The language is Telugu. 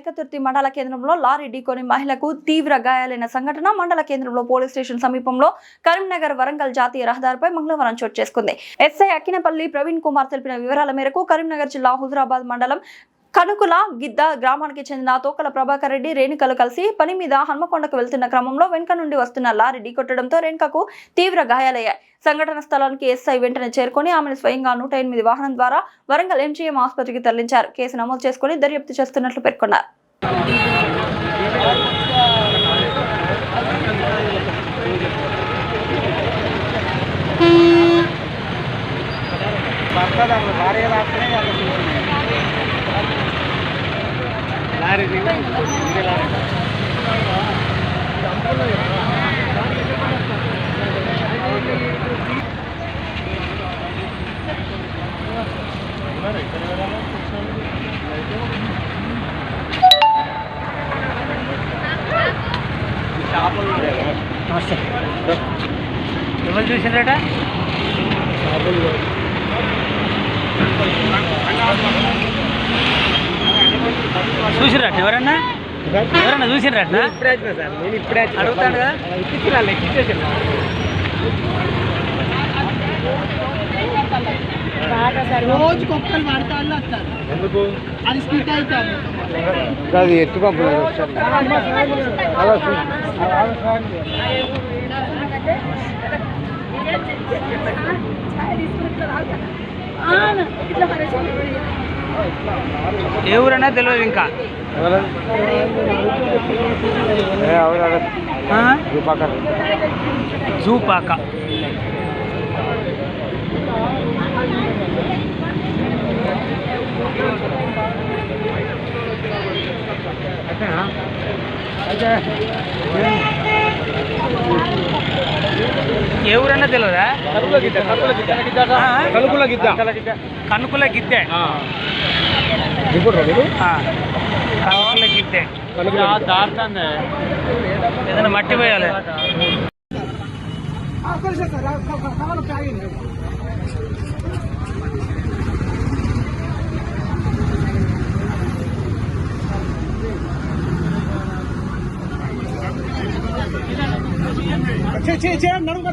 ఏకతుర్తి మండల కేంద్రంలో లారీ ఢీకొని మహిళకు తీవ్ర గాయాలైన సంఘటన మండల కేంద్రంలో పోలీస్ స్టేషన్ సమీపంలో కరీంనగర్ వరంగల్ జాతీయ రహదారిపై మంగళవారం చోటు చేసుకుంది. ఎస్ఐ అక్కినపల్లి ప్రవీణ్ కుమార్ తెలిపిన వివరాల మేరకు కరీంనగర్ జిల్లా హుజురాబాద్ మండలం కనుకుల గిద్ద గ్రామానికి చెందిన తోకల ప్రభాకర్ రెడ్డి రేణుకలు కలిసి పని మీద హన్మకొండకు వెళ్తున్న క్రమంలో వెనుక నుండి వస్తున్న లారీ ఢీకొట్టడంతో రేణుకకు తీవ్ర గాయాలయ్యాయి. సంఘటన స్థలానికి ఎస్ఐ వెంటనే చేరుకొని ఆమెను స్వయంగా 108 వాహనం ద్వారా వరంగల్ ఎంజీఎం ఆసుపత్రికి తరలించారు. కేసు నమోదు చేసుకుని దర్యాప్తు చేస్తున్నట్లు పేర్కొన్నారు. ఎవరు చూసినట చూసిరట ఎవరన్నా చూసిరట అడుగుతాడు కదా రోజు కుక్కలు పడతాళ్ళు వస్తారు. ఎందుకు అది స్పీడ్ అవుతారు. అది ఎత్తు పంపు ఏ ఊరన్నా తెలియదు ఇంకా. జూపాక ఏ ఊరన్నా తెలియదా? కనుకుల గిద్దే కనుకుల గిద్దే ఏదైనా మట్టి పోయాలి. నడుము